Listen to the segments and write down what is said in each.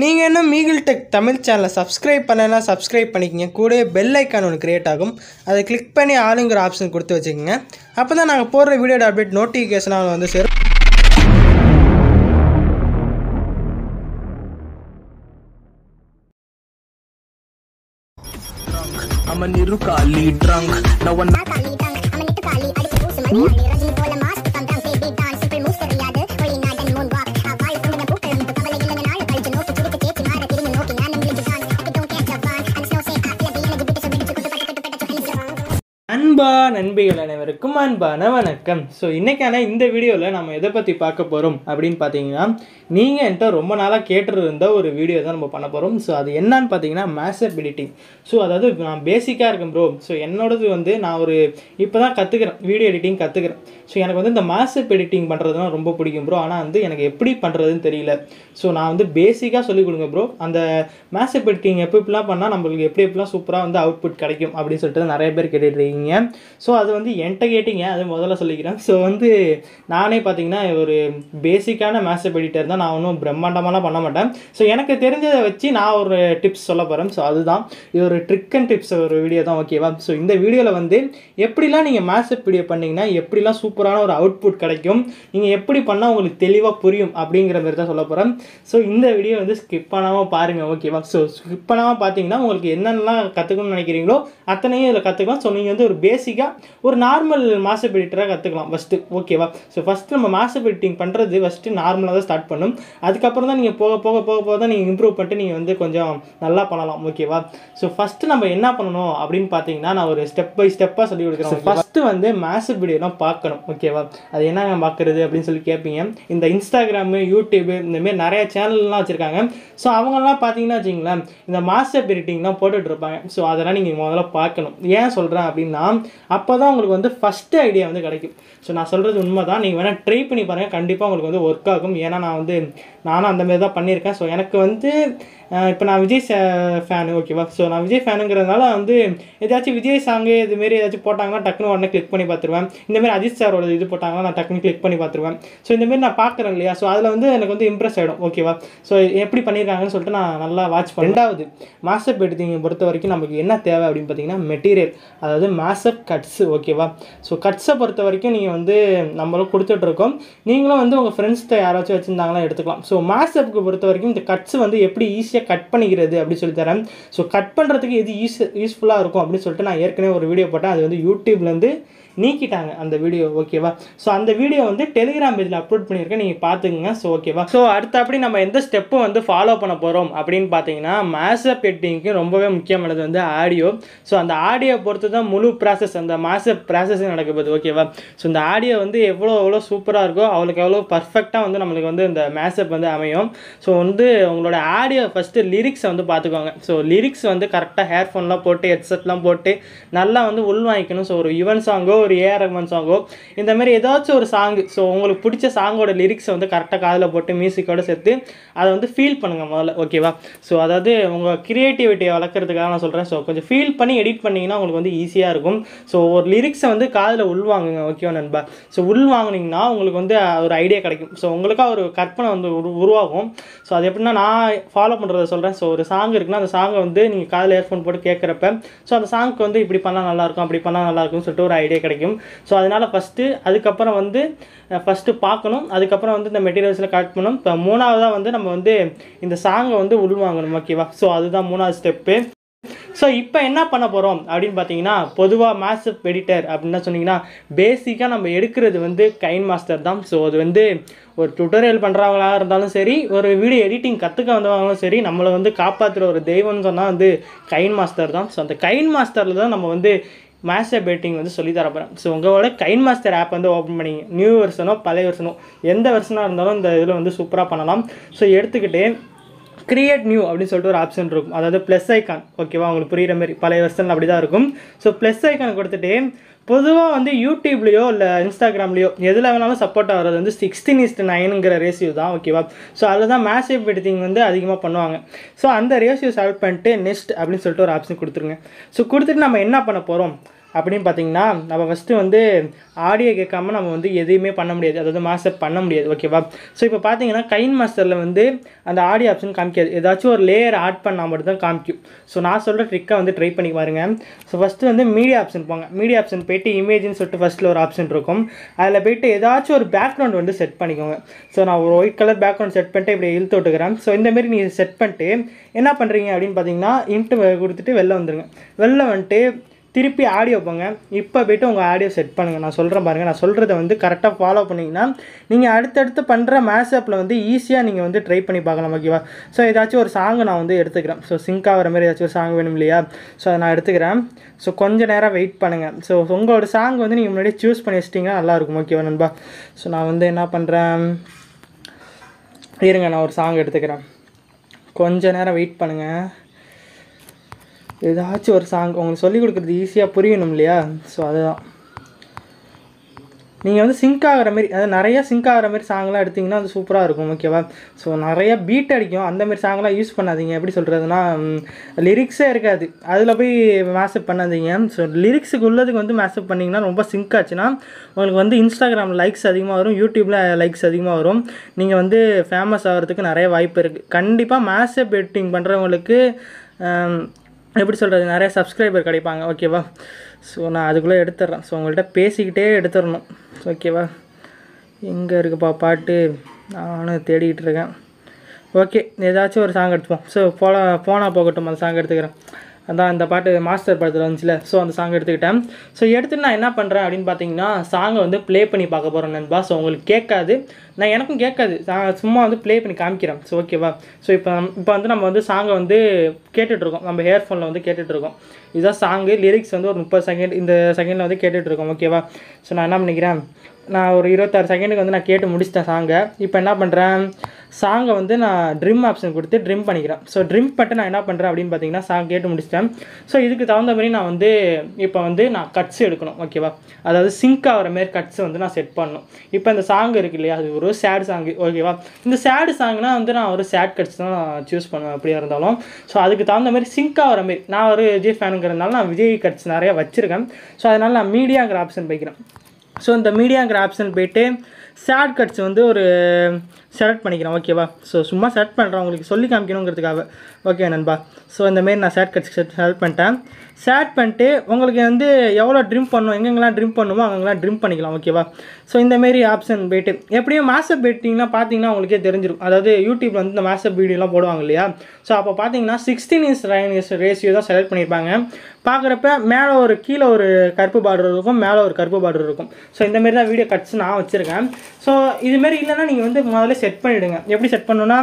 நீங்கள் இன்னும் eagletech தமிழ் சேனலை சப்ஸ்கிரைப் பண்ணலைன்னா சப்ஸ்கிரைப் பண்ணிக்கங்க. கூடவே பெல் ஐக்கான் ஒன்று கிரியேட் ஆகும். அதை கிளிக் பண்ணி ஆளுங்கிற ஆப்ஷன் கொடுத்து வச்சுக்கோங்க. அப்போ தான் நாங்கள் போடுற வீடியோட அப்டேட் நோட்டிஃபிகேஷனாக வந்து சேரும். I'm a little kali drunk. No one kali drunk. I'm a little kali. I just push money. Rajin for the mask. I'm drunk. Baby dance. Simple moves to the other. Holy night and moonwalk. I buy from the book. I'm the cover like in the night. I just know to take it. Mara kidding me walking. I'm in the dance. I don't catch up on. And snow say I feel the energy. But it's a bit too good. அன்பா நண்பிகள் அனைவருக்கும் அன்பான வணக்கம். So இன்றைக்கான இந்த வீடியோவில் நம்ம எதை பற்றி பார்க்க போகிறோம் அப்படின்னு பார்த்தீங்கன்னா, நீங்கள் என்கிட்ட ரொம்ப நாளாக கேட்டுருந்த ஒரு வீடியோ தான் நம்ம பண்ண போகிறோம். ஸோ அது என்னன்னு பார்த்தீங்கன்னா மேஷப் எடிட்டிங். ஸோ அதாவது நான் பேசிக்காக இருக்கேன் ப்ரோ. ஸோ என்னோடது வந்து நான் ஒரு இப்போ தான் கற்றுக்கிறேன், வீடியோ எடிட்டிங் கற்றுக்கிறேன். ஸோ எனக்கு வந்து இந்த மேஷப் எடிட்டிங் பண்ணுறதுலாம் ரொம்ப பிடிக்கும் ப்ரோ. ஆனால் வந்து எனக்கு எப்படி பண்ணுறதுன்னு தெரியல. ஸோ நான் வந்து பேசிக்காக சொல்லிக் கொடுங்க ப்ரோ. அந்த மேஷப் எடிட்டிங் எப்படிலாம் பண்ணால் நம்மளுக்கு எப்படிலாம் சூப்பராக வந்து அவுட்புட் கிடைக்கும் அப்படின்னு சொல்லிட்டு நிறைய பேர் கேட்டுட்ருக்கீங்க. ஸோ அது வந்து என்கிட்ட கேட்டிங்க, அது முதல்ல சொல்லிக்கிறேன். ஸோ வந்து நானே பார்த்தீங்கன்னா ஒரு பேசிக்கான மேஷப் எடிட்டர் தான். நான் ஒன்றும் பிரம்மாண்டமாலாம் பண்ண மாட்டேன். ஸோ எனக்கு தெரிஞ்சதை வச்சு நான் ஒரு டிப்ஸ் சொல்ல போகிறேன். ஸோ அதுதான் இது, ஒரு ட்ரிக் அண்ட் டிப்ஸ் ஒரு வீடியோ தான், ஓகேவா? ஸோ இந்த வீடியோவில் வந்து எப்படிலாம் நீங்கள் மேஷப் வீடியோ பண்ணிங்கன்னா எப்படிலாம் சூப்பரான ஒரு அவுட்புட் கிடைக்கும், நீங்கள் எப்படி பண்ணால் உங்களுக்கு தெளிவாக புரியும் அப்படிங்கிற மாதிரி தான் சொல்ல போகிறேன். ஸோ இந்த வீடியோ வந்து ஸ்கிப் பண்ணாமல் பாருங்கள், ஓகேவா? ஸோ ஸ்கிப் பண்ணாமல் பார்த்தீங்கன்னா உங்களுக்கு என்னென்னலாம் கற்றுக்கணும்னு நினைக்கிறீங்களோ அத்தனையும் இதில் கற்றுக்கலாம். ஸோ நீங்கள் வந்து ஒரு பேசிக்காக ஒரு நார்மல் மேஷப் எடிட்டராக கற்றுக்கலாம் ஃபஸ்ட்டு, ஓகேவா? ஸோ ஃபஸ்ட்டு நம்ம மேஷப் எடிட்டிங் பண்ணுறது ஃபஸ்ட்டு நார்மலாக தான் ஸ்டார்ட் பண்ணும். அதுக்கப்புறம் தான் நீங்கள் போக போக போக போக தான் நீங்கள் இம்ப்ரூவ் பண்ணிட்டு நீங்கள் வந்து கொஞ்சம் நல்லா பண்ணலாம், ஓகேவா? ஸோ ஃபஸ்ட்டு நம்ம என்ன பண்ணணும் அப்படின்னு பார்த்தீங்கன்னா, நான் ஒரு ஸ்டெப் பை ஸ்டெப்பாக சொல்லி கொடுக்குறேன். ஃபஸ்ட்டு வந்து மேஷப் வீடியோலாம் பார்க்கணும், ஓகேவா? அது என்னங்க பார்க்குறது அப்படின்னு சொல்லி கேட்பீங்க. இந்த இன்ஸ்டாகிராமு, யூடியூபு இந்தமாரி நிறைய சேனல்லாம் வச்சுருக்காங்க. ஸோ அவங்களாம் பார்த்தீங்கன்னா வச்சிங்களேன், இந்த மேஷப் எடிட்டிங்லாம் போட்டுட்ருப்பாங்க. ஸோ அதெல்லாம் நீங்கள் முதல்ல பார்க்கணும். ஏன் சொல்கிறேன் அப்படின்னா, அப்போ தான் உங்களுக்கு வந்து ஃபஸ்ட்டு ஐடியா வந்து கிடைக்கும். ஸோ நான் சொல்கிறது உண்மை தான். நீங்கள் வேணால் ட்ரை பண்ணி பாருங்கள், கண்டிப்பாக உங்களுக்கு வந்து ஒர்க் ஆகும். ஏன்னா நானும் அந்தமாரி தான் பண்ணியிருக்கேன். ஸோ எனக்கு வந்து இப்போ நான் விஜய் ஃபேனு, ஓகேவா? ஸோ நான் விஜய் ஃபேனுங்கிறதுனால வந்து ஏதாச்சும் விஜய் சாங்கு இதுமாரி ஏதாச்சும் போட்டாங்கன்னா டக்குன்னு உடனே கிளிக் பண்ணி பார்த்துருவேன். இந்தமாரி அஜித் சாரோட இது போட்டாங்கன்னா நான் டக்குன்னு கிளிக் பண்ணி பார்த்துருவேன். ஸோ இந்தமாரி நான் பார்க்குறேன் இல்லையா? ஸோ அதில் வந்து எனக்கு வந்து இம்ப்ரெஸ் ஆகிடும், ஓகேவா? ஸோ எப்படி பண்ணியிருக்காங்கன்னு சொல்லிட்டு நான் நல்லா வாட்ச் பண்ணேன். ரெண்டாவது, மேஷப் எடிட்டிங்கை பொறுத்த வரைக்கும் நமக்கு என்ன தேவை அப்படின்னு பார்த்தீங்கன்னா மெட்டீரியல், அதாவது மேஷப் கட்ஸ், ஓகேவா? ஸோ கட்ஸை பொறுத்த வரைக்கும் நீங்கள் வந்து நம்மளும் கொடுத்துட்ருக்கோம். நீங்களும் வந்து உங்கள் ஃப்ரெண்ட்ஸ்கிட்ட யாராச்சும் வச்சுருந்தாங்கன்னா எடுத்துக்கலாம். ஸோ மேஷப்புக்கு பொறுத்த வரைக்கும் இந்த கட்ஸ் வந்து எப்படி ஈஸியாக கட் பண்ணிக்கிறது அப்படி சொல்லி தரேன். ஸோ கட் பண்ணுறதுக்கு எது யூஸ்ஃபுல்லாக இருக்கும் அப்படின்னு சொல்லிட்டு நான் ஏற்கனவே ஒரு வீடியோ போட்டேன். அது வந்து யூடியூப்லேருந்து நீக்கிட்டாங்க அந்த வீடியோ, ஓகேவா? ஸோ அந்த வீடியோ வந்து டெலிகிராம் பேஜில் அப்லோட் பண்ணியிருக்கேன், நீங்கள் பார்த்துக்குங்க. ஸோ ஓகேவா? ஸோ அடுத்து அப்படி நம்ம எந்த ஸ்டெப்பும் வந்து ஃபாலோ பண்ண போகிறோம் அப்படின்னு பார்த்தீங்கன்னா, மேஷப் எடிட்டிங்க்கு ரொம்பவே முக்கியமானது வந்து ஆடியோ. ஸோ அந்த ஆடியோ பொறுத்து தான் முழு ப்ராசஸ், அந்த மேஷப் ப்ராசஸிங் நடக்குது, ஓகேவா? ஸோ இந்த ஆடியோ வந்து எவ்வளோ சூப்பராக இருக்கோ அவ்வளோக்கு எவ்வளோ பர்ஃபெக்டாக வந்து நம்மளுக்கு வந்து இந்த மேஷப் வந்து அமையும். ஸோ வந்து உங்களோட ஆடியோ ஃபஸ்ட்டு லிரிக்ஸை வந்து பார்த்துக்கோங்க. ஸோ லிரிக்ஸ் வந்து கரெக்டாக ஹேர்ஃபோன்லாம் போட்டு ஹெட்செட்லாம் போட்டு நல்லா வந்து உள்வாங்கிக்கணும். ஸோ ஒரு யுவன் சாங்கோ ஒரு ஏஆர் ரஹ்மான் சாங்கோ இந்த மாதிரி ஏதாச்சும் ஒரு சாங்கு, ஸோ உங்களுக்கு பிடிச்ச சாங்கோட லிரிக்ஸை வந்து கரெக்டாக காதில் போட்டு மியூசிக்கோடு சேர்த்து அதை வந்து ஃபீல் பண்ணுங்கள் முதல்ல, ஓகேவா? ஸோ அதாவது உங்கள் க்ரியேட்டிவிட்டியை வளர்க்குறதுக்காக நான் சொல்கிறேன். ஸோ கொஞ்சம் ஃபீல் பண்ணி எடிட் பண்ணிங்கன்னா உங்களுக்கு வந்து ஈஸியாக இருக்கும். ஸோ ஒரு லிரிக்ஸை வந்து காதில் உள்வாங்குங்க, ஓகேவா நண்பா? ஸோ உள்வாங்கினீங்கன்னா உங்களுக்கு வந்து ஒரு ஐடியா கிடைக்கும். ஸோ உங்களுக்காக ஒரு கற்பனை வந்து உருவாகும். ஸோ அது எப்படின்னா நான் ஃபாலோ பண்ணுறதை சொல்கிறேன். ஸோ ஒரு சாங் இருக்குன்னா அந்த சாங்கை வந்து நீங்கள் காதில் இயர்ஃபோன் போட்டு கேட்குறப்ப ஸோ அந்த சாங்க்கு வந்து இப்படி பண்ணால் நல்லாயிருக்கும், அப்படி பண்ணால் நல்லாயிருக்கும்னு சொல்லிட்டு ஒரு ஐடியா கிடைக்கும். ஸோ அதனால் ஃபஸ்ட்டு அதுக்கப்புறம் வந்து ஃபஸ்ட்டு பார்க்கணும். அதுக்கப்புறம் வந்து இந்த மெட்டீரியல்ஸில் கலெக்ட் பண்ணணும். இப்போ மூணாவதாக வந்து நம்ம வந்து இந்த சாங்கை வந்து உள்வாங்கணும், ஓகேவா? ஸோ அதுதான் மூணாவது ஸ்டெப்பு. ஸோ இப்போ என்ன பண்ண போகிறோம் அப்படின்னு பார்த்தீங்கன்னா, பொதுவாக மேஷப் எடிட்டர் அப்படின்னா சொன்னீங்கன்னா பேசிக்காக நம்ம எடுக்கிறது வந்து கைன்மாஸ்டர் தான். ஸோ அது வந்து ஒரு டுட்டோரியல் பண்ணுறவங்களா இருந்தாலும் சரி, ஒரு வீடியோ எடிட்டிங் கற்றுக்க வந்தவங்களும் சரி, நம்மளை வந்து காப்பாற்றுற ஒரு தெய்வம்னு சொன்னால் வந்து கைன்மாஸ்டர் தான். ஸோ அந்த கைன்மாஸ்டரில் தான் நம்ம வந்து மேஷப் எடிட்டிங் வந்து சொல்லி தரப்போகிறேன். ஸோ உங்களோட கைன்மாஸ்டர் ஆப் வந்து ஓப்பன் பண்ணிங்க. நியூ வெர்ஷனோ பழைய வெர்ஷனோ எந்த வெர்ஷனாக இருந்தாலும் இந்த இதில் வந்து சூப்பராக பண்ணலாம். ஸோ எடுத்துக்கிட்டு கிரியேட் நியூ அப்படின்னு சொல்லிட்டு ஒரு ஆப்ஷன் இருக்கும், அதாவது ப்ளஸ் ஐக்கான், ஓகேவா? உங்களுக்கு புரிகிற மாதிரி பழைய வெர்ஷன் அப்படி தான் இருக்கும். ஸோ ப்ளஸ் ஐக்கான் கொடுத்துட்டு பொதுவாக வந்து யூடியூப்லேயோ இல்லை இன்ஸ்டாகிராம்லேயோ எதில் வேணாலும் சப்போர்ட் ஆகிறது வந்து 16:9ங்கிற ரேஷியோ தான், ஓகேவா? ஸோ அதில் தான் மேஷப் எடிட்டிங் வந்து அதிகமாக பண்ணுவாங்க. ஸோ அந்த ரேஷியோ செலக்ட் பண்ணிட்டு நெக்ஸ்ட் அப்படின்னு சொல்லிட்டு ஒரு ஆப்ஷன் கொடுத்துருங்க. ஸோ கொடுத்துட்டு நம்ம என்ன பண்ண போகிறோம், அப்படின்னு பார்த்தீங்கன்னா நம்ம ஃபஸ்ட்டு வந்து ஆடியோ கேட்காம நம்ம வந்து எதையுமே பண்ண முடியாது, அதாவது மாஸ்டர் பண்ண முடியாது. ஓகேவா? ஸோ இப்போ பார்த்தீங்கன்னா கைன் மாஸ்டரில் வந்து அந்த ஆடியோ ஆப்ஷன் காமிக்காது, ஏதாச்சும் ஒரு லேயர் ஆட் பண்ணால் மட்டும் தான் காமிக்கும். ஸோ நான் சொல்கிற ட்ரிக்கை வந்து ட்ரை பண்ணி பாருங்கள். ஸோ ஃபஸ்ட்டு வந்து மீடியா ஆப்ஷன் போங்க. மீடியா ஆப்ஷன் போய்ட்டு இமேஜ்னு சொல்லிட்டு ஃபஸ்ட்டில் ஒரு ஆப்ஷன் இருக்கும். அதில் போய்ட்டு ஏதாச்சும் ஒரு பேக்ரவுண்ட் வந்து செட் பண்ணிக்கோங்க. ஸோ நான் ஒரு ஒயிட் கலர் பேக்ரவுண்ட் செட் பண்ணிட்டு இப்படி இழுத்து விட்டுக்கிறேன். ஸோ இந்தமாரி நீங்கள் செட் பண்ணிட்டு என்ன பண்ணுறீங்க அப்படின்னு பார்த்தீங்கன்னா இன்ட்டு கொடுத்துட்டு வெளில வந்துடுங்க. வெளில வந்துட்டு திருப்பி ஆடியோ போங்க. இப்போ போய்ட்டு உங்கள் ஆடியோ செட் பண்ணுங்கள். நான் சொல்கிறேன் பாருங்கள். நான் சொல்கிறத வந்து கரெக்டாக ஃபாலோ பண்ணிங்கன்னா நீங்கள் அடுத்தடுத்து பண்ணுற மேஷப்பில் வந்து ஈஸியாக நீங்கள் வந்து ட்ரை பண்ணி பார்க்கலாம். ஓகேவா? ஸோ ஏதாச்சும் ஒரு சாங்கு நான் வந்து எடுத்துக்கிறேன். ஸோ சிங்க் ஆகிற மாதிரி ஏதாச்சும் ஒரு சாங் வேணும் இல்லையா? ஸோ அதை நான் எடுத்துக்கிறேன். ஸோ கொஞ்சம் நேரம் வெயிட் பண்ணுங்கள். ஸோ உங்களோட சாங் வந்து நீங்கள் முன்னாடியே சூஸ் பண்ணி வச்சிட்டிங்கன்னா நல்லாயிருக்கும். ஓகேவா நண்பா? ஸோ நான் வந்து என்ன பண்ணுறேன், இருங்க நான் ஒரு சாங் எடுத்துக்கிறேன். கொஞ்சம் நேரம் வெயிட் பண்ணுங்கள். ஏதாச்சும் ஒரு சாங் உங்களுக்கு சொல்லிக் கொடுக்குறது ஈஸியாக புரியணும் இல்லையா? ஸோ அதுதான் நீங்கள் வந்து சிங்க் ஆகிற மாதிரி, அதாவது நிறையா சிங்க் ஆகிற மாதிரி சாங்லாம் எடுத்திங்கன்னா அது சூப்பராக இருக்கும். ஓகேவா? ஸோ நிறையா பீட் அடிக்கும், அந்தமாரி சாங்லாம் யூஸ் பண்ணாதீங்க. எப்படி சொல்கிறதுனா லிரிக்ஸே இருக்காது, அதில் போய் மேஷப் பண்ணாதீங்க. ஸோ லிரிக்ஸுக்கு உள்ளதுக்கு வந்து மேஷப் பண்ணிங்கன்னா ரொம்ப சிங்க் ஆச்சுன்னா உங்களுக்கு வந்து இன்ஸ்டாகிராமில் லைக்ஸ் அதிகமாக வரும், யூடியூப்பில் லைக்ஸ் அதிகமாக வரும். நீங்கள் வந்து ஃபேமஸ் ஆகிறதுக்கு நிறைய வாய்ப்பு இருக்குது. கண்டிப்பாக மேஷப் எடிட்டிங் பண்ணுறவங்களுக்கு எப்படி சொல்கிறது, நிறைய சப்ஸ்கிரைபர் கிடைப்பாங்க. ஓகேவா? ஸோ நான் அதுக்குள்ளே எடுத்துட்றேன். ஸோ உங்கள்கிட்ட பேசிக்கிட்டே எடுத்துடணும். ஓகேவா? எங்கே இருக்குப்பா பாட்டு, நானும் தேடிக்கிட்டு இருக்கேன். ஓகே, ஏதாச்சும் ஒரு சாங் எடுத்துப்போம். ஸோ போனால் போகட்டும், அந்த சாங் எடுத்துக்கிறேன். அதான் இந்த பாட்டு மாஸ்டர் படத்தில் வந்துச்சுல, ஸோ அந்த சாங் எடுத்துக்கிட்டேன். ஸோ எடுத்துகிட்டு நான் என்ன பண்ணுறேன் அப்படின்னு பார்த்தீங்கன்னா சாங்கை வந்து ப்ளே பண்ணி பார்க்க போகிறேன் நண்பா. ஸோ உங்களுக்கு கேட்காது, நான் எனக்கும் கேட்காது, நான் சும்மா வந்து ப்ளே பண்ணி காமிக்கிறேன். ஸோ ஓகேவா? ஸோ இப்போ வந்து நம்ம வந்து சாங்கை வந்து கேட்டுட்ருக்கோம், நம்ம ஹேர்ஃபோனில் வந்து கேட்டுட்ருக்கோம். இதுதான் சாங்கு. லிரிக்ஸ் வந்து ஒரு 30 செகண்ட் இந்த செகண்டில் வந்து கேட்டுட்ருக்கோம். ஓகேவா? ஸோ நான் என்ன பண்ணிக்கிறேன், நான் ஒரு 26 செகண்டுக்கு வந்து நான் கேட்டு முடிச்சிட்டேன் சாங்கை. இப்போ என்ன பண்ணுறேன், சாங்கை வந்து நான் ட்ரிம் ஆப்ஷன் கொடுத்து ட்ரிம் பண்ணிக்கிறேன். ஸோ ட்ரிம் பண்ணிட்டு நான் என்ன பண்ணுறேன் அப்படின்னு பார்த்தீங்கன்னா சாங் கேட்டு முடிச்சிட்டேன். ஸோ இதுக்கு தகுந்த மாதிரி நான் வந்து இப்போ வந்து நான் கட்ஸ் எடுக்கணும். ஓகேவா? அதாவது சிங்க் ஆகிற மாதிரி கட்ஸ் வந்து நான் செட் பண்ணணும். இப்போ இந்த சாங் இருக்கு இல்லையா, அது ஒரு சேட் சாங்கு. ஓகேவா? இந்த சேடு சாங்னா வந்து நான் ஒரு சேட் கட்ஸ் தான் சூஸ் பண்ணுவேன் எப்படியா இருந்தாலும். ஸோ அதுக்கு தகுந்த மாதிரி சிங்க் ஆகிற மாதிரி, நான் ஒரு விஜய் ஃபேனுங்கிறதுனால நான் விஜய் கட்ஸ் நிறையா வச்சுருக்கேன். ஸோ அதனால் நான் மீடியாங்கிற ஆப்ஷன் போய்க்கிறேன். ஸோ இந்த மீடியாங்கிற ஆப்ஷன் போய்ட்டு ஷார்ட் கட்ஸ் வந்து ஒரு செலக்ட் பண்ணிக்கிறேன். ஓகேவா? ஸோ சும்மா செலக்ட் பண்ணுறேன், உங்களுக்கு சொல்லி காமிக்கணுங்கிறதுக்காக. ஓகே நண்பா? ஸோ இந்தமாரி நான் ஷார்ட் கட்ஸ் செலக்ட் பண்ணிட்டேன். ஷேட் பண்ணிட்டு உங்களுக்கு வந்து எவ்வளோ ட்ரிம் பண்ணணும், எங்கெங்கெல்லாம் ட்ரிம் பண்ணுமோ அங்கெல்லாம் ட்ரிம் பண்ணிக்கலாம். ஓகேவா? ஸோ இந்தமாரி ஆப்ஷன் போய்ட்டு எப்படியும் மேஷப் போயிட்டிங்கன்னா பார்த்தீங்கன்னா உங்களுக்கே தெரிஞ்சிடும். அதாவது யூடியூப்பில் வந்து இந்த மேஷப் வீடியோலாம் போடுவாங்க இல்லையா? ஸோ அப்போ பார்த்தீங்கன்னா 16:9 ரேஷியோ தான் செலக்ட் பண்ணியிருப்பாங்க. பார்க்குறப்ப மேலே ஒரு கீழே ஒரு கருப்பு பார்டர் இருக்கும், மேலே ஒரு கருப்பு பார்டர் இருக்கும். ஸோ இந்தமாரி தான் வீடியோ கட்ஸ் நான் வச்சுருக்கேன். ஸோ இதுமாரி இல்லைன்னா நீங்கள் வந்து முதல்ல செட் பண்ணிவிடுங்க. எப்படி செட் பண்ணணுன்னா,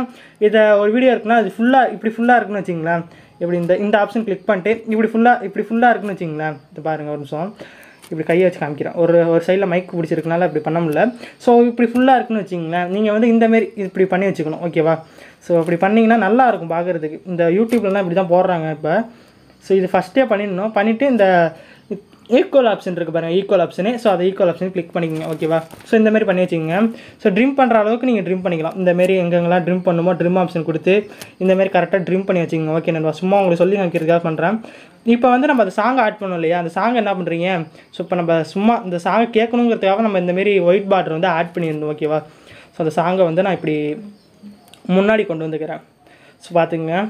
இதை ஒரு வீடியோ இருக்குன்னா அது ஃபுல்லாக ஃபுல்லாக இருக்குன்னு வச்சிங்களேன். இப்படி இந்த ஆப்ஷன் கிளிக் பண்ணிட்டு இப்படி ஃபுல்லாக இருக்குன்னு வச்சிங்களேன். இது பாருங்கள், ஒரு நிமிஷம் இப்படி கையை வச்சு காமிக்கிறேன். ஒரு சைடில் மைக் பிடிச்சிருக்கனால இப்படி பண்ண முடியல. ஸோ இப்படி ஃபுல்லாக இருக்குன்னு வச்சிங்களேன். நீங்கள் வந்து இந்தமாரி இப்படி பண்ணி வச்சுக்கணும். ஓகேவா? ஸோ அப்படி பண்ணிங்கன்னா நல்லாயிருக்கும் பார்க்குறதுக்கு. இந்த யூடியூப்லலாம் இப்படி தான் போடுறாங்க இப்போ. ஸோ இது ஃபஸ்ட்டே பண்ணிடணும். பண்ணிவிட்டு இந்த ஈக்குவல் ஆப்ஷன் இருக்குது பாருங்கள், ஈக்குவல் ஆப்ஷனு. ஸோ அதை ஈக்குவல் ஆப்ஷன் கிளிக் பண்ணிக்கோங்க. ஓகேவா? ஸோ இந்தமாரி பண்ணி வச்சுக்கோங்க. ஸோ ட்ரிம் பண்ணுற அளவுக்கு நீங்கள் ட்ரிம் பண்ணிக்கலாம். இந்தமாரி எங்கெங்கெல்லாம் ட்ரிம் பண்ணுமோ ட்ரிம் ஆப்ஷன் கொடுத்து இந்தமாரி கரெக்டாக ட்ரிம் பண்ணி வச்சுக்கோங்க. ஓகே நண்பா? சும்மா உங்களுக்கு சொல்லி காமிக்கிறதுக்காக பண்ணுறேன். இப்போ வந்து நம்ம அந்த சாங்கை ஆட் பண்ணோம் இல்லையா, அந்த சாங்கை என்ன பண்ணுறீங்க, ஸோ இப்போ நம்ம சும்மா இந்த சாங்கை கேட்கணுங்கிறதுக்காக நம்ம இந்தமாரி ஒயிட் பார்டர் வந்து ஆட் பண்ணியிருந்தோம். ஓகேவா? ஸோ அந்த சாங்கை வந்து நான் இப்படி முன்னாடி கொண்டு வந்துக்கிறேன். ஸோ பார்த்துங்க,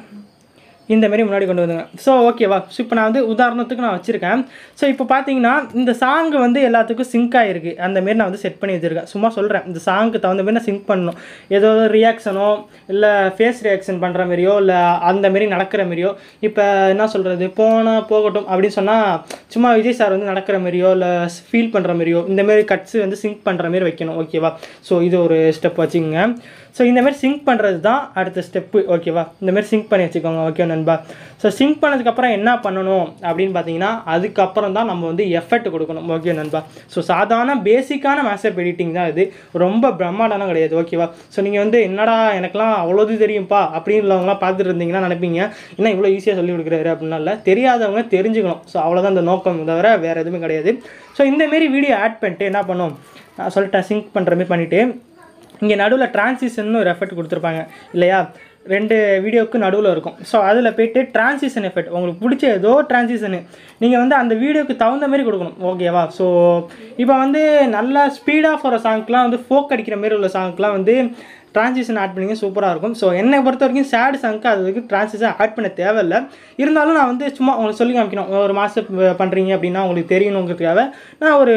இந்தமாரி முன்னாடி கொண்டு வந்துங்க. ஸோ ஓகேவா? ஸோ இப்போ நான் வந்து உதாரணத்துக்கு நான் வச்சுருக்கேன். ஸோ இப்போ பார்த்தீங்கன்னா இந்த சாங்கு வந்து எல்லாத்துக்கும் சிங்க் ஆகிருக்கு. அந்தமாரி நான் வந்து செட் பண்ணி வச்சுருக்கேன். சும்மா சொல்கிறேன், இந்த சாங்க்கு தகுந்த மாதிரி நான் சிங்க் பண்ணணும். ஏதோ ரியாக்ஷனோ இல்லை ஃபேஸ் ரியாக்ஷன் பண்ணுற மாதிரியோ இல்லை அந்தமாரி நடக்கிற மாதிரியோ, இப்போ என்ன சொல்கிறது, போகட்டும் அப்படின்னு சொன்னால் சும்மா விஜய் சார் வந்து நடக்கிற மாதிரியோ இல்லை ஃபீல் பண்ணுற மாதிரியோ இந்தமாரி கட்ஸ் வந்து சிங்க் பண்ணுற மாதிரி வைக்கணும். ஓகேவா? ஸோ இது ஒரு ஸ்டெப் வச்சுக்கோங்க. ஸோ இந்தமாரி சிங்க் பண்ணுறது தான் அடுத்த ஸ்டெப்பு. ஓகேவா? இந்தமாரி சிங்க் பண்ணி வச்சுக்கோங்க. ஓகே நண்பா? ஸோ சிங்க் பண்ணதுக்கப்புறம் என்ன பண்ணணும் அப்படின்னு பார்த்தீங்கன்னா அதுக்கப்புறம் தான் நம்ம வந்து எஃபெக்ட் கொடுக்கணும். ஓகே நண்பா? ஸோ சாதாரண பேசிக்கான மேஷப் எடிட்டிங் தான் இது, ரொம்ப பிரம்மாண்டம்லாம் கிடையாது. ஓகேவா? ஸோ நீங்கள் வந்து என்னடா எனக்குலாம் அவ்வளோது தெரியும்ப்பா அப்படின்றவங்களாம் பார்த்துட்டு இருந்தீங்கன்னா நினைப்பீங்க என்ன இவ்வளோ ஈஸியாக சொல்லி கொடுக்குறாரு அப்படின்னா. இல்லை, தெரியாதவங்க தெரிஞ்சுக்கணும். ஸோ அவ்வளோதான் இந்த நோக்கம், தவிர வேறு எதுவுமே கிடையாது. ஸோ இந்தமாரி வீடியோ ஆட் பண்ணிட்டு என்ன பண்ணும், நான் சொல்லிட்டேன், சிங்க் பண்ணுற மாதிரி பண்ணிவிட்டு இங்கே நடுவில் டிரான்சிஷன் ஒரு எஃபெக்ட் கொடுத்துருப்பாங்க இல்லையா, ரெண்டு வீடியோவுக்கு நடுவில் இருக்கும். ஸோ அதில் போய்ட்டு டிரான்சிஷன் எஃபெக்ட் உங்களுக்கு பிடிச்ச ஏதோ டிரான்சிஷனு நீங்கள் வந்து அந்த வீடியோக்கு தகுந்த மாதிரி கொடுக்கணும். ஓகேவா? ஸோ இப்போ வந்து நல்லா ஸ்பீடாக போகிற சாங்க்லாம் வந்து ஃபோக் அடிக்கிற மாதிரி உள்ள சாங்க்லாம் வந்து டிரான்சிஷன் ஆட் பண்ணிங்க சூப்பராக இருக்கும். ஸோ என்னை பொறுத்த வரைக்கும் சேட் சாங்க்கு அதுக்கு டிரான்சிஷன் ஆட் பண்ண தேவையில்லை. இருந்தாலும் நான் வந்து சும்மா உங்களுக்கு சொல்லி காமிக்கணும். ஒரு மாசம் பண்ணுறீங்க அப்படின்னா உங்களுக்கு தெரியணுங்கிறதுக்காக நான் ஒரு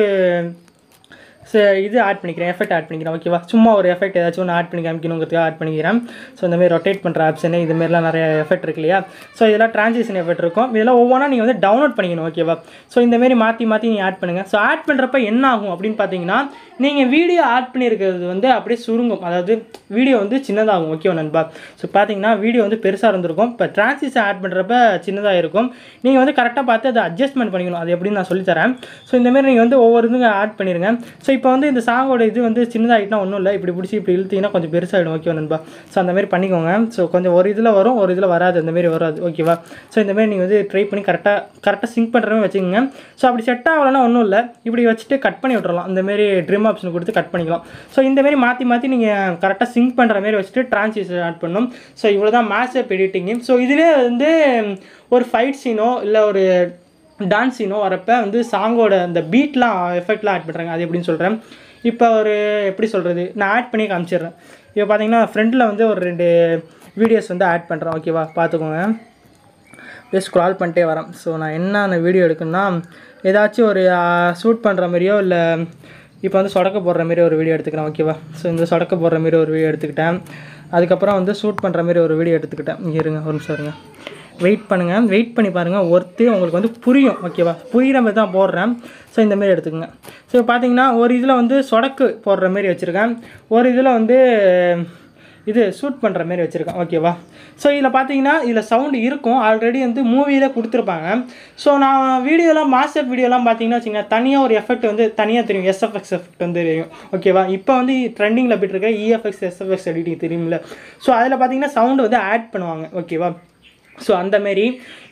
இது ஆட் பண்ணிக்கிறேன், எஃபெக்ட் ஆட் பண்ணிக்கிறேன். ஓகேவா? சும்மா ஒரு எஃபெக்ட் ஏதாச்சும் ஒன்று ஆட் பண்ணி காமிக்கணுங்கிறதுக்காக ஆட் பண்ணிக்கிறேன். ஸோ இந்தமாதிரி ரொட்டேட் பண்ணுற ஆப்ஷனு இதுமாரிலாம் நிறைய எஃபெக்ட் இருக்கு இல்லையா? ஸோ இதெல்லாம் டிரான்சிஷன் எஃபெக்ட் இருக்கும். இதெல்லாம் ஒவ்வொன்றா நீங்கள் வந்து டவுன்லோட் பண்ணிக்கணும். ஓகேவா? ஸோ இந்தமாரி மாற்றி நீங்கள் ஆட் பண்ணுங்கள். ஸோ ஆட் பண்ணுறப்ப என்ன ஆகும் அப்படின்னு பார்த்தீங்கன்னா நீங்கள் வீடியோ ஆட் பண்ணியிருக்கிறது வந்து அப்படியே சுருங்கும். அதாவது வீடியோ வந்து சின்னதாகும். ஓகேவா நண்பா? ஸோ பார்த்தீங்கன்னா வீடியோ வந்து பெருசாக இருந்திருக்கும். இப்போ டிரான்சிஷன் ஆட் பண்ணுறப்ப சின்னதாக இருக்கும். நீங்கள் வந்து கரெக்டாக பார்த்து அதை அட்ஜஸ்ட்மெண்ட் பண்ணிக்கணும். அது எப்படின்னு நான் சொல்லித்தரேன். ஸோ இந்தமாரி நீங்கள் வந்து ஒவ்வொரு இதுங்க ஆட் பண்ணிடுங்க. ஸோ இப்போ வந்து இந்த சாங்கோட இது வந்து சின்னதாகிட்டுனா ஒன்றும் இல்லை. இப்படி பிடிச்சி இப்படி இழுத்தீங்கன்னா கொஞ்சம் பெருசாகிடும். ஓகேவா நண்பா? ஸோ அந்தமாரி பண்ணிக்கோங்க. ஸோ கொஞ்சம் ஒரு இதில் வரும், ஒரு இதில் வராது, அந்தமாரி வராது. ஓகேவா? ஸோ இந்தமாரி நீங்கள் வந்து ட்ரை பண்ணி கரெக்டாக சிங்க் பண்ணுற மாதிரி வச்சுக்கோங்க. ஸோ அப்படி செட் ஆகலைன்னா ஒன்றும் இல்லை, இப்படி வச்சுட்டு கட் பண்ணி விட்றலாம். இந்தமாரி ட்ரிம் ஆப்ஷன் கொடுத்து கட் பண்ணிக்கலாம். ஸோ இந்தமாரி மாற்றி நீங்கள் கரெக்டாக சிங்க் பண்ணுற மாதிரி வச்சுட்டு டிரான்சிஷன் ஆட் பண்ணணும். ஸோ இவ்வளோ தான் மேஷப் எடிட்டிங்கு. ஸோ இதுவே வந்து ஒரு ஃபைட் சீனோ இல்லை ஒரு டான்ஸ் சீனோ வரப்போ வந்து சாங்கோட அந்த பீட்லாம் எஃபெக்ட்லாம் ஆட் பண்ணுறாங்க. அது எப்படின்னு சொல்கிறேன். இப்போ ஒரு எப்படி சொல்கிறது, நான் ஆட் பண்ணி காமிச்சிடுறேன். இப்போ பார்த்தீங்கன்னா ஃப்ரெண்டில் வந்து ஒரு 2 வீடியோஸ் வந்து ஆட் பண்ணுறேன். ஓகேவா? பார்த்துக்கோங்க. அப்படியே ஸ்க்ரால் பண்ணிட்டே வரேன். ஸோ நான் என்னென்ன வீடியோ எடுக்கணும்னா ஏதாச்சும் ஒரு ஷூட் பண்ணுற மாதிரியோ இல்லை இப்போ வந்து சொடக்க போடுற மாதிரி ஒரு வீடியோ எடுத்துக்கிறேன். ஓகேவா? ஸோ இந்த சொடக்க போடுற மாதிரி ஒரு வீடியோ எடுத்துக்கிட்டேன். அதுக்கப்புறம் வந்து ஷூட் பண்ணுற மாதிரி ஒரு வீடியோ எடுத்துக்கிட்டேன். இங்கே இருங்க, ஒரு நிமிஷம் இருங்க, வெயிட் பண்ணுங்கள், வெயிட் பண்ணி பாருங்கள். உங்களுக்கு வந்து புரியும். ஓகேவா? புரிகிற மாதிரி தான் போடுறேன். ஸோ இந்தமாரி எடுத்துக்கோங்க. ஸோ பார்த்தீங்கன்னா ஒரு இதில் வந்து சொடக்கு போடுற மாதிரி வச்சுருக்கேன், ஒரு இதில் வந்து இது ஷூட் பண்ணுற மாதிரி வச்சுருக்கேன். ஓகேவா? ஸோ இதில் பார்த்தீங்கன்னா இதில் சவுண்டு இருக்கும். ஆல்ரெடி வந்து மூவியில் கொடுத்துருப்பாங்க. ஸோ நான் வீடியோலாம் மாஸ்டர் வீடியோலாம் பார்த்தீங்கன்னா வச்சுக்கோங்க, தனியாக ஒரு எஃபெக்ட் வந்து தனியாக தெரியும். எஸ்எஃப்எக்ஸ் எஃபெக்ட் வந்து தெரியும். ஓகேவா? இப்போ வந்து ட்ரெண்டிங்கில் போய்ட்டு இருக்க இஎஃப்எக்ஸ் எஸ்எஃப்எக்ஸ் எடிட்டிங் தெரியுமில்ல? ஸோ அதில் பார்த்தீங்கன்னா சவுண்டு வந்து ஆட் பண்ணுவாங்க. ஓகேவா? ஸோ அந்தமாரி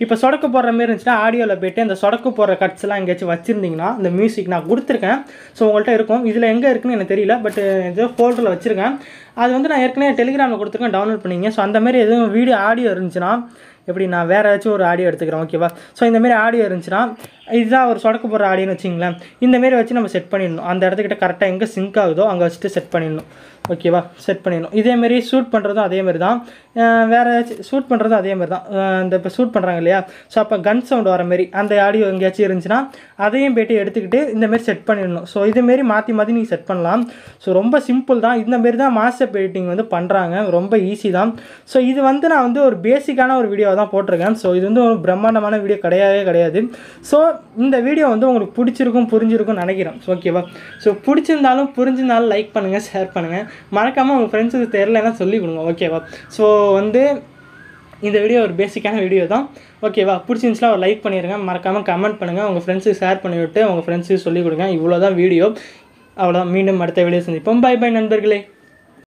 இப்போ சொடக்கு போடுற மாரி இருந்துச்சுன்னா ஆடியோவில் போய்ட்டு அந்த சொடக்கு போடுற கட்ஸ்லாம் எங்கேயாச்சும் வச்சுருந்தீங்கன்னா இந்த மியூசிக் நான் கொடுத்துருக்கேன். ஸோ உங்கள்கிட்ட இருக்கும். இதில் எங்கே இருக்குன்னு எனக்கு தெரியல, பட் ஏதோ ஃபோல்டரில் வச்சுருக்கேன். அது வந்து நான் ஏற்கனவே டெலிகிராமில் கொடுத்துருக்கேன், டவுன்லோட் பண்ணிங்க. ஸோ அந்தமாரி எதுவும் வீடியோ ஆடியோ இருந்துச்சுன்னா எப்படி நான் வேறு ஏதாச்சும் ஒரு ஆடியோ எடுத்துக்கிறேன். ஓகேவா? ஸோ இந்தமாரி ஆடியோ இருந்துச்சுன்னா இதுதான் ஒரு சொடக்கு போடுற ஆடியோன்னு வச்சிங்களேன். இந்தமாரி வச்சு நம்ம செட் பண்ணிடணும். அந்த இடத்துக்கிட்ட கரெக்டாக எங்கே சிங்க் ஆகுதோ அங்கே வச்சுட்டு செட் பண்ணிடணும். ஓகேவா? செட் பண்ணிடணும். இதேமாரி ஷூட் பண்ணுறதும் அதேமாரி தான். வேறு ஏதாச்சும் ஷூட் பண்ணுறதும் அதேமாரி தான். இந்த இப்போ ஷூட் பண்ணுறாங்க இல்லையா? ஸோ அப்போ கன் சவுண்ட் வர மாதிரி அந்த ஆடியோ எங்கேயாச்சும் இருந்துச்சுன்னா அதையும் போய்ட்டு எடுத்துக்கிட்டு இந்தமாரி செட் பண்ணிடணும். ஸோ இதுமாரி மாற்றி நீங்கள் செட் பண்ணலாம். ஸோ ரொம்ப சிம்பிள் தான். இந்தமாரி தான் மாஸ்டர் எடிட்டிங் வந்து பண்ணுறாங்க. ரொம்ப ஈஸி தான். ஸோ இது வந்து நான் வந்து ஒரு பேசிக்கான ஒரு வீடியோ தான் போட்டிருக்கேன். ஸோ இது வந்து ஒரு பிரம்மாண்டமான வீடியோ கிடையாது. ஸோ இந்த வீடியோ வந்து உங்களுக்கு புரிஞ்சிருக்கும்னு நினைக்கிறேன். ஓகேவா? ஸோ புரிஞ்சிருந்தாலும் லைக் பண்ணுங்கள், ஷேர் பண்ணுங்கள். மறக்காமல் உங்கள் ஃப்ரெண்ட்ஸுக்கு தெரியலன்னா சொல்லிக் கொடுங்க. ஓகேவா? ஸோ வந்து இந்த வீடியோ ஒரு பேசிக்கான வீடியோ தான். ஓகேவா? பிடிச்சிருந்துச்சுன்னா ஒரு லைக் பண்ணிடுங்க. மறக்காமல் கமெண்ட் பண்ணுங்கள், உங்கள் ஃப்ரெண்ட்ஸுக்கு ஷேர் பண்ணிவிட்டு உங்கள் ஃப்ரெண்ட்ஸுக்கு சொல்லிக் கொடுங்க. இவ்வளோ தான் வீடியோ. அவ்வளோதான். மீண்டும் அடுத்த வீடியோ சந்திப்போம். பை நண்பர்களே.